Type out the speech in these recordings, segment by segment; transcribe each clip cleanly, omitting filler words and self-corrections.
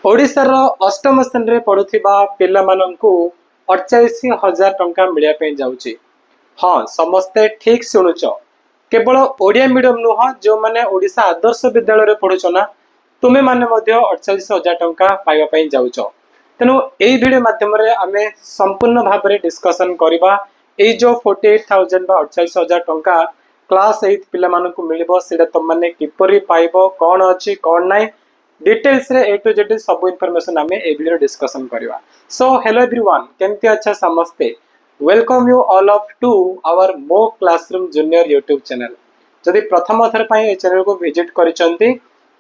ओडिशार अष्टम श्रेणी में पढ़ुथिबा पिला माननकु 48,000 टंका मिलिया पे जाउची। हाँ समस्ते ठीक शुणुच। केवल ओडिया मीडियम नुह जो माने ओडिशा आदर्श विद्यालय रे पढ़ुछ ना तुमे माने मध्य 48,000 टंका पाइबा पई जाउछ। तेनु एई वीडियो माध्यम रे आमे संपूर्ण भाव में डिस्कशन करबा एई जो 48,000 बा 48,000 टंका क्लास 8 पिला माननकु मिलिबो सेडा तुम माने किपरि पाइबो कोन अछि कोन नै डिटेल्स रे ए टू जेड सब इनफॉरमेशन आमे ए वीडियो डिस्कशन करबा। सो हेलो एवरीवन केमति अच्छा समस्ते welcome you all of to our मो क्लासरूम जूनियर यूट्यूब चैनल। जदि प्रथम थर पई ए चैनल को विजिट करिसंती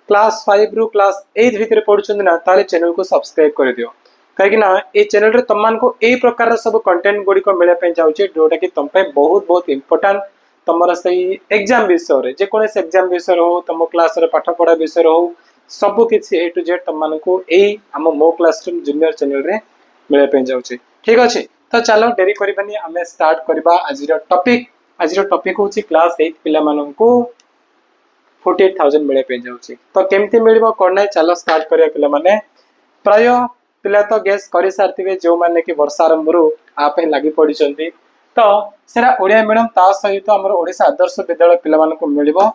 क्लास 5 रु क्लास 8 भीतर पढुचंती ना ताले चैनल को सब्सक्राइब कर दियो काहे कि ना ए चैनल रे तमन को ए प्रकार सब कंटेंट गुडी को मिले पे जाउची जोटा कि तम पे बहुत बहुत इंपोर्टेंट तमरा सही एग्जाम विषय रे जे कोने से एग्जाम विषय हो तम क्लास रे पाठ पढा विषय हो सब किसी ए टू जेड तुम को यही आम मो क्लासरूम जूनियर चैनल रे मिले पे जाउची। ठीक अछि तो चलो देरी करबानी आमे स्टार्ट करबा आज टॉपिक होची क्लास 8 पिला मानन को 48,000 मिले पे जाउची। तो केमती मिलबो कोन नै चलो स्टार्ट करिया पिला माने प्राय पिला तो गेस करि सारथिबे जो माने कि वर्ष आरंभ रु आ पे लागि पडिचंती तो सेरा ओडिया मीडियम ता सहित हमर ओडिसा आदर्श विद्यालय पिला मान को मिलिबो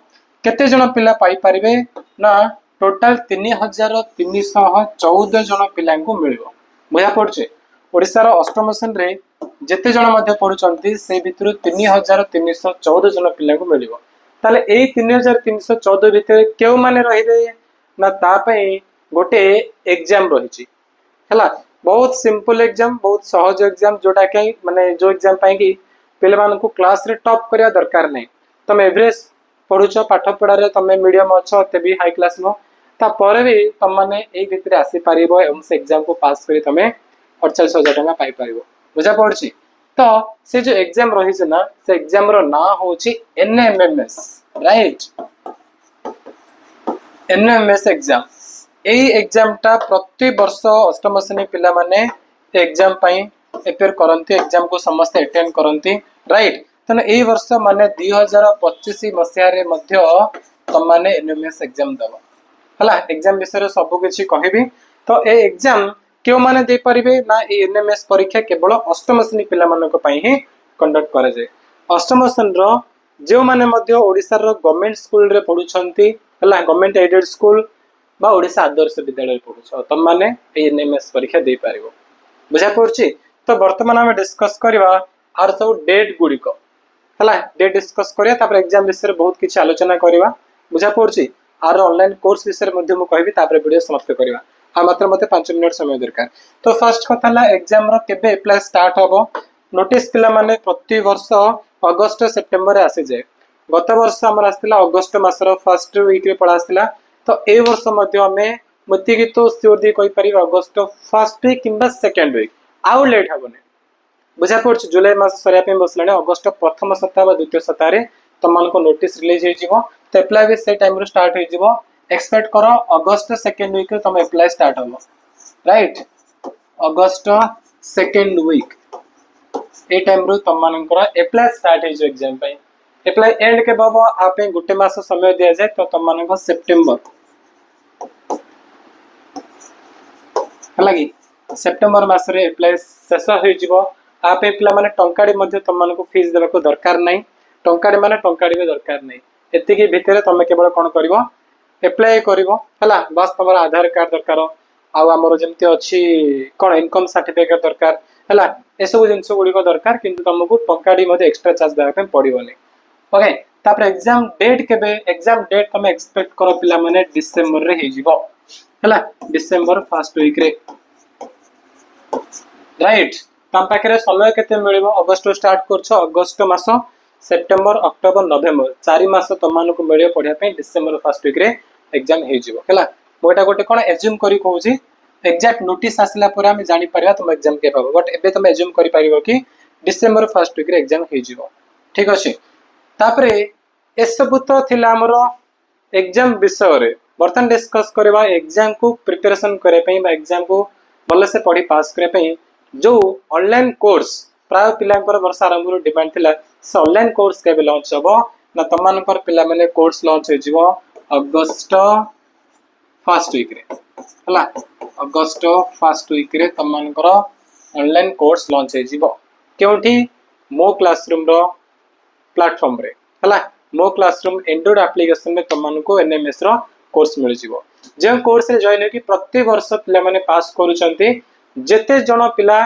केते जण पिला पाई परिबे ना टोटाल 3,314 जन पिला को मिलिबो बुझा पड़छे। ओडिसा रो अष्टम श्रेणी रे जेते जन मध्ये पढुचंती से भितरु 3,314 जन पिला को मिलिबो ताले एई 3,314 भितर केउ माने रहिबे ना ता पई गोटे एग्जाम रहिची हला बहुत सिंपल एग्जाम बहुत सहज एग्जाम जोटा के माने जो एग्जाम पाई कि पिला मान को क्लास रे टॉप करिया दरकार नै तुम एवरेज पढुछ पाठ पढा रे तमे मीडियम अछ ते भी हाई क्लास नो ता पर भी तुम माने एई भितर आसी परिबो एवं से एग्जाम को पास करी तमे 48,000 टका पाई परिबो बुझा पड़छि। तो से जो एग्जाम रही छै ना से एग्जाम रो ना होछि एनएमएमएस राइट एनएमएस एग्जाम एई एग्जाम टा प्रति वर्ष अष्टम श्रेणी पिला माने एग्जाम पई प्रिपेयर करंती एग्जाम को समस्त अटेंड करंती राइट। तने एई वर्ष माने 2025 मसिया रे मध्य तुम माने एनएमएस एग्जाम दबो हला एग्जाम विषय रे सब किछि कहिबी। तो ए एग्जाम केउ माने दे परिबे ना ए एनएमएस परीक्षा केवल अष्टम श्रेणी पिला मानक पई ही कंडक्ट करे जे अष्टम श्रेणी रो जो माने मध्य ओडिसा रो गवर्नमेंट स्कूल रे पढुछंती हला गवर्नमेंट एडेड स्कूल बा ओडिसा आदर्श विद्यालय पढुछ तुम माने ए एनएमएस परीक्षा दे पारिबो बुझा पड़छि। तो वर्तमान हम डिस्कस करबा आर सब डेट गुडी को हला डेट डिस्कस करिया तापर एग्जाम विषय रे बहुत किछि आलोचना करबा बुझा पड़छि। आर ऑनलाइन कोर्स विषय मध्ये मु कहबी तापर वीडियो समाप्त करबा आ मात्र मते 5 मिनिट समय दरकार। तो फर्स्ट कथा ला एग्जाम रो केबे अप्लाई स्टार्ट होबो नोटिस पिला माने प्रति वर्ष अगस्त सेप्टेम्बर रे आसी जाय गत वर्ष हमर आस्तिला अगस्त मास रो फर्स्ट वीक रे पडा आस्तिला। तो ए वर्ष मध्ये हमें मते कि तो श्योर दी कोइ परिबा अगस्त फर्स्ट वीक किंबा सेकंड वीक आउ लेट हबने बुझा पड़छ। जुलाई मास सरिया पे बसलाने अगस्त प्रथम सप्ताह बा द्वितीय सप्ताह रे तमन को नोटिस रिलीज हे जिवो तो अप्लाई भी से टाइम रे स्टार्ट हे जिवो एक्सपेक्ट करो अगस्त सेकंड वीक रे तम अप्लाई स्टार्ट होबो राइट अगस्त सेकंड वीक ए टाइम रो तमन को अप्लाई स्टार्ट हे जो एग्जाम पे अप्लाई एंड के बाबा आपे गुटे मास समय दिया जाय तो तमन को सितंबर हलागी सितंबर मास रे अप्लाई शेष हो जिवो आपे पिला माने टंकाडी मध्ये तमन को फीस देबा को दरकार नै टंकाडी माने टंकाडी भी दरकार नै एति के भितरे तमे केवल कोन करिवो अप्लाई करिवो हला बस तमरा आधार कार्ड दरकार आ हमर जेमति अछि कोन इनकम सर्टिफिकेट दरकार हला ए सब जिंस गुडी को दरकार किंतु तमको टंकाडी मध्ये एक्स्ट्रा चार्ज देबा पे पडिवो नै ओके। तापर एग्जाम डेट केबे एग्जाम डेट तमे एक्सपेक्ट करो पिला माने डिसेंबर रे हे जिवो हला डिसेंबर फर्स्ट वीक रे राइट। तम पाखरे समय केते मिलिबो अगस्त स्टार्ट करछ अगस्त मास सेप्टेम्बर अक्टोबर नवेम्बर 4 मास तमान को मिलियो पढिया पे डिसेंबर फर्स्ट वीक रे एग्जाम हे जिवो हला मोटा गोटे कोन एज्यूम करी कहूची एग्जैक्ट नोटिस आसला पर हम जानि परिया तुम एग्जाम के पाबो बट एबे तुम एज्यूम करी परिबो कि डिसेंबर फर्स्ट वीक रे एग्जाम हे जिवो ठीक अछि। तापरे ए सब तो थिला हमरो एग्जाम विषय रे बर्तन डिस्कस करबा एग्जाम को प्रिपरेशन करे पे बा एग्जाम को भले से पढ़ी पास करे पे जो ऑनलाइन कोर्स प्राय पिलांकर वर्ष आरंभ रो डिमांड थिला से ऑनलाइन कोर्स केबे लॉन्च हबो ना तमानकर पिला माने कोर्स लॉन्च हे जिवो अगस्त फर्स्ट वीक रे हला अगस्त फर्स्ट वीक रे तमनकर ऑनलाइन कोर्स लॉन्च हे जीवो केउठी मो क्लासरूम रो प्लेटफॉर्म रे हला मो क्लासरूम एंड्रॉइड एप्लीकेशन में तमनको एनएमएस रो कोर्स मिल जीवो जे कोर्स रे जॉइन कि प्रति वर्ष पिला माने पास करूचंती जेते जण पिला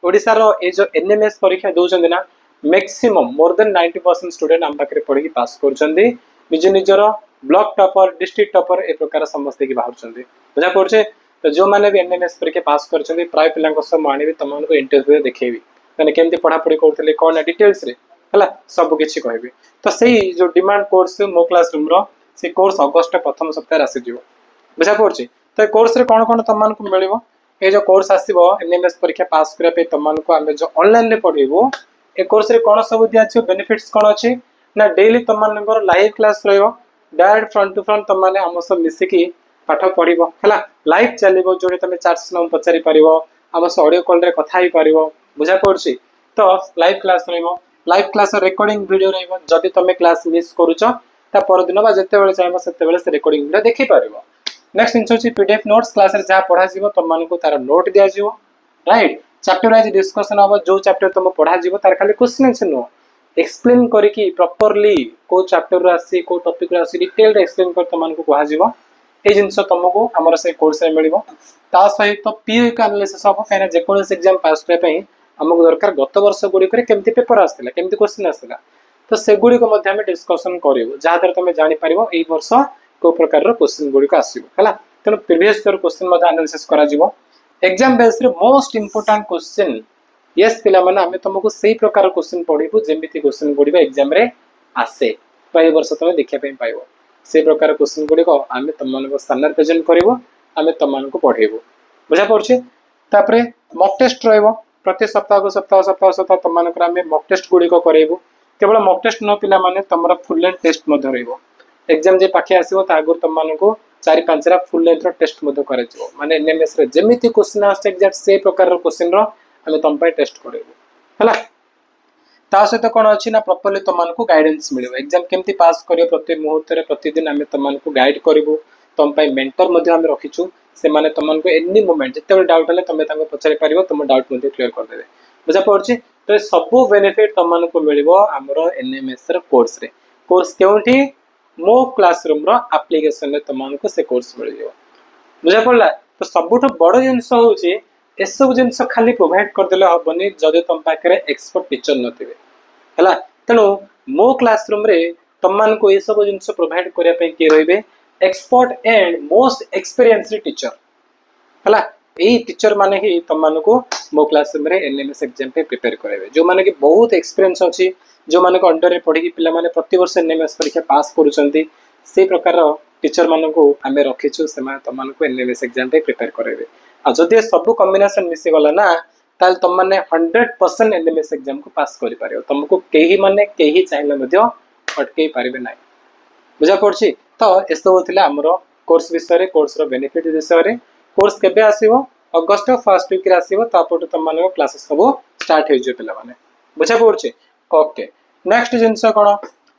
ओडिसा रो ए जो एनएमएस परीक्षा दोचंदी ना मैक्सिमम मोर देन 90% स्टूडेंट हम पाखरे पढ़ी की पास करूचंदी निज निजर ब्लॉक टॉपर डिस्ट्रिक्ट टॉपर ए प्रकार समस्त की बाहरचंदी बुझा पड़छे तो जो माने भी एनएमएस परीक्षा पास करचंदी प्राय पिलांको सब माने भी तमनको इंटरव्यू देखेबी माने केमती पढ़ा पढ़ी करथले कोन डिटेल्स रे हला सब किछि कहबी तो सेही जो डिमांड कोर्स मो क्लासरूम रो से कोर्स अगस्त प्रथम सप्ताह आसी जीवो बुझा पड़छे तो कोर्स रे कोन कोन तमनको मिलिवो ए जो कोर्स आसीबो एनएमएस परीक्षा पास करा पे तमनको आमे जो ऑनलाइन रे पढिबो ए कोर्स रे कोन सब दिया छै बेनिफिट्स कोन अछि ना डेली तमनकर लाइव क्लास रहइबो डायरेक्ट फ्रंट टू फ्रंट तमने हम सब मिसिकी पाठ पढिबो हला लाइव चलिबो जोडे तमे चार्ट्स नम पचारि परिबो हम सब ऑडियो कॉल रे कथा ही परिबो बुझा पड़छि तो लाइव क्लास रहइबो लाइव क्लास रिकॉर्डिंग वीडियो रहइबो जदि तमे क्लास मिस करूचो ता पर दिन बा जते बेले चाहबो सेते बेले से रिकॉर्डिंग वीडियो देखि परिबो नेक्स्ट इनसो छि पीडीएफ नोट्स क्लास रे जा पढा जीवो तमनको तार नोट दिया जीवो राइट चैप्टर वाइज डिस्कशन हो जो चैप्टर तुम पढ़ा जीवो तार खाली क्वेश्चन आंसर नो एक्सप्लेन करके प्रॉपर्ली को चैप्टर रो आसी को टॉपिक रो आसी डिटेल्ड एक्सप्लेन कर तमनको कहा जीवो ए जिंस तुमको हमर से कोर्स रे मिलिबो ता सहित तो पीओ का एनालिसिस हो काना जे कोन एग्जाम पास करे पई हमको दरकार गत वर्ष गुडी करे केमती पेपर आस्तिला केमती क्वेश्चन आस्तिला तो से गुडी को मध्ये हम डिस्कशन करिवो जहा दर तुम जानि परिबो एई वर्ष को प्रकार रो क्वेश्चन गुडी को आसीबो हला तनो प्रीवियस ईयर क्वेश्चन मध्ये एनालिसिस करा जीवो एग्जाम बेस रे मोस्ट इंपोर्टेंट क्वेश्चन यस पिला माने हमें तुमको सही प्रकार क्वेश्चन पढिबो जेमिति क्वेश्चन गुडी एग्जाम रे आसे पई वर्ष तुम देखिया पई पाइबो से प्रकार क्वेश्चन गुडी को हमें तुमनको सामने प्रेजेंट करिवो हमें तुमनको पढेबो बुझा पड़छे तापरे मॉक टेस्ट रहइबो प्रति सप्ताह तुमनको हमें मॉक टेस्ट गुडी को करेबो केवल मॉक टेस्ट न पिला माने तमरा फुल लेंथ टेस्ट मध्ये रहइबो एग्जाम जे पाखे आसीबो ता आगुर तुमनको 4-5 रा फुल लेंथ रो टेस्ट मध्ये करैछो माने एनएमएस रे जेमिति क्वेश्चन आसे एग्जैक्ट से प्रकार रो क्वेश्चन रो हमें तुम पे टेस्ट करेबो हला ता सहित कोन अछि ना प्रॉपर्ली तुमनको गाइडेंस मिलिबो एग्जाम केमति पास करियो प्रति मुहूर्त रे प्रतिदिन हमें तुमनको गाइड करबो तुम पे मेंटर मध्ये हम रखिछु से माने तुमनको एनी मोमेंट जते डाउट हले तुम तांको पचारि परिबो तुम डाउट मध्ये क्लियर कर देबे बुझा पड़छि तो सब बेनिफिट तुमनको मिलिबो हमरो एनएमएस रे कोर्स केउठी मो क्लासरूम रो एप्लीकेशन रे तुमनको से कोर्स मिल जिवो बुझा पड़ला तो सबुठ बड़ जिंस होउची ए सब जिंस खाली प्रोवाइड कर देले हबनी जदि तुम पाखरे एक्सपर्ट टीचर नथिबे हला तनो मो क्लासरूम रे तुमनको ए सब जिंस प्रोवाइड करिया पे के रहिबे expert and most experienced teacher हला एई टीचर माने ही तुमनको मो क्लासरूम रे एनएमएस एग्जाम पे प्रिपेयर करेबे जो माने कि बहुत एक्सपीरियंस अछि जो माने को अंडर रे पढी कि पिला माने प्रति वर्ष एनएमएस परीक्षा पास करूचंती से प्रकार टीचर मानको हमें रखिछु से माने तुमनको एनएमएस एग्जाम पे प्रिपेयर करेबे आ जदि सब कॉम्बिनेशन मिसी गला ना ताल तुम माने 100% एनएमएस एग्जाम को पास करि पारियो तुमको केही माने केही चाहिले मध्य अटकेई पारिबे नै बुझा पड़छि तो एसो होथिला हमरो कोर्स विषय रे कोर्स रो बेनिफिट विषय रे कोर्स केबे आसीबो अगस्त फर्स्ट वीक रे आसीबो तापट तुम माने क्लासेस सब स्टार्ट होई जे पिला माने बुझा पड़छि ओके नेक्स्ट जिंस कोन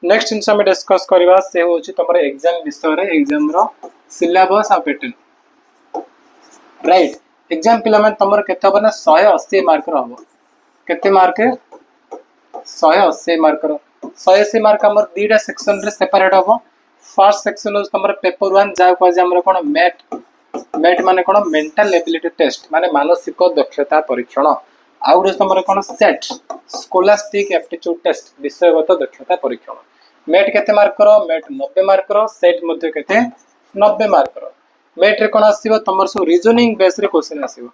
नेक्स्ट जिंस हम डिस्कस करबा से होछि तमरा एग्जाम विषय रे एग्जाम रो सिलेबस आ पैटर्न राइट एग्जाम पिला माने तमरा केते बना 180 मार्क रो हबो केते मार्क 180 मार्क रो 180 मार्क हमर दीटा सेक्शन रे सेपरेट हबो फर्स्ट सेक्शन हो तमरा पेपर 1 जा को जे हमरा कोन मैट माने कोन मेंटल एबिलिटी टेस्ट माने मानसिक दक्षता परीक्षण आउ रे तमरा कोन सेट स्कोलास्टिक एप्टीट्यूड टेस्ट विषयगत दक्षता परीक्षण मैट केते मार्क करो मैट 90 मार्क करो सेट मध्ये केते 90 मार्क करो मैट रे कोन आसीबो तमर सो रीजनिंग बेस रे क्वेश्चन आसीबो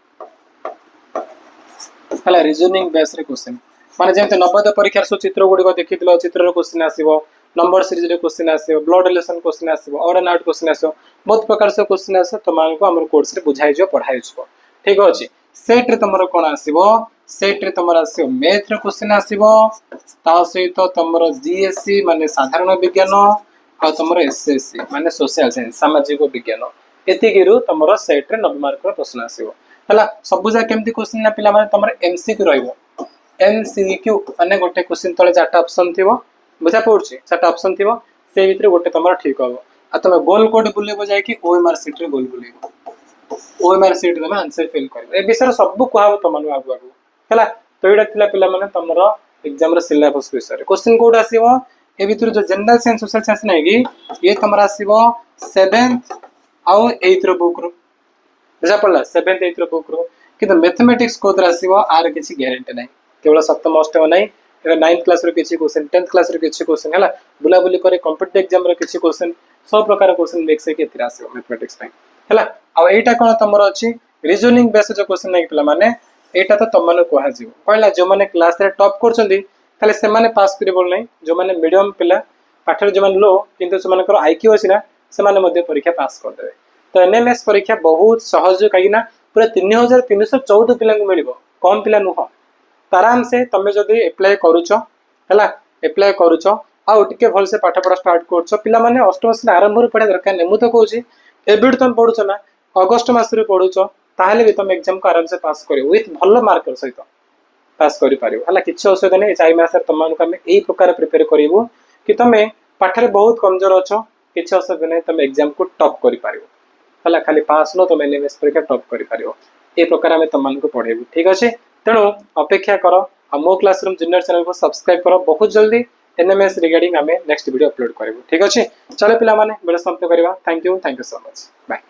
हला रीजनिंग बेस रे क्वेश्चन माने जेंते 90 परीक्षा सो चित्र गुडी को देखितलो चित्र रो क्वेश्चन आसीबो नंबर सीरीज रे क्वेश्चन आसीबो ब्लड रिलेशन क्वेश्चन आसीबो और एंड आउट क्वेश्चन आसीबो बहुत प्रकार से क्वेश्चन आसे तमानको हमर कोर्स रे बुझाइ जो पढ़ाइ जो ठीक अछि सेट रे तमरो कोन आसीबो सेट रे तमरो आसीबो मैथ रे क्वेश्चन आसीबो ता सहित तमरो जीएससी माने साधारण विज्ञान आ तमरो एसएससी माने सोशल साइंस सामाजिक विज्ञान एतिगिरु तमरो सेट रे 90 मार्क रो प्रश्न आसीबो हला सबुजा केमती क्वेश्चन ना पिला माने तमरो एमसीक्यू रहइबो एमसीक्यू माने गोटे क्वेश्चन तळे चारटा ऑप्शन थिबो बुझा पड़छि चारटा ऑप्शन थिबो से भितर गोटे तमरो ठीक हबो आ तमे गोल कोड बुलेबो जाय कि ओएमआर सीट रे गोल बुलेबो ओएमआर सीट तुम आंसर फिल कर ए विषय सब कहब तुम आगु आगु है तो यहाँ थिला पिला माने तुमर एग्जाम सिलेबस विषय क्वेश्चन कोड आसीबो ए भितर जो जनरल साइंस सोशल साइंस नै कि ये तुमर आसीबो 7th आउ 8th रो बुक रो बुझा पड़ला 7th 8th रो बुक रो किंतु मैथमेटिक्स कोद आसीबो आर किछि ग्यारंटी नै केवल सप्तम अष्टम नै 9th क्लास रो किछि क्वेश्चन 10th क्लास रो किछि क्वेश्चन हला बुला बुली करे कॉम्पिटिटिव एग्जाम रो किछि क्वेश्चन सब प्रकार क्वेश्चन मिक्स है केतिर आसीबो मैथमेटिक्स पय हला आ एटा कोन तमर अछि रीजनिंग बेस जो क्वेश्चन नै पिला माने एटा तो तम माने कहा जीव कहला जो माने क्लास रे टॉप करछंदी खाली से माने पास करि बोल नै जो माने मीडियम पिला पाठर जो माने लो किंतु से माने आईक्यू अछि ना से माने मध्ये परीक्षा पास कर देबे तो एनएमएस परीक्षा बहुत सहज काईना पूरा 3314 पिला को मिलिबो कम पिला नुह आराम से तमे जदी अप्लाई करूछो हला अप्लाई करूछो आ टिके भल से पाठ पढ़ा स्टार्ट करछो पिला माने अष्टम से आरंभ रे पढ़ा दरकार नै मु तो कहूची एबिड तुम पढुछो ना अगस्त मास रे पढुछो ताहले भी तुम एग्जाम को आराम से पास करियो विथ भलो मार्क सहित पास करि पारियो हला किछ असुविधा नै 4 मास रे तुम हम एई प्रकार प्रिपेयर करिवो कि तमे पाठ रे बहुत कमजोर अछो किछ असुविधा नै तुम एग्जाम को टॉप करि पारियो हला खाली पास नो तुम एनएमएस परीक्षा टॉप करि पारियो ए प्रकार हम तुम को पढेबो ठीक अछि तेणु अपेक्षा करो आ मो क्लासरूम जूनियर चैनल को सब्सक्राइब करो बहुत जल्दी एनएमएस रिगार्डिंग हमें नेक्स्ट वीडियो अपलोड करेंगे ठीक अच्छे चलो पिला माने वीडियो समाप्त करवा thank you so much bye.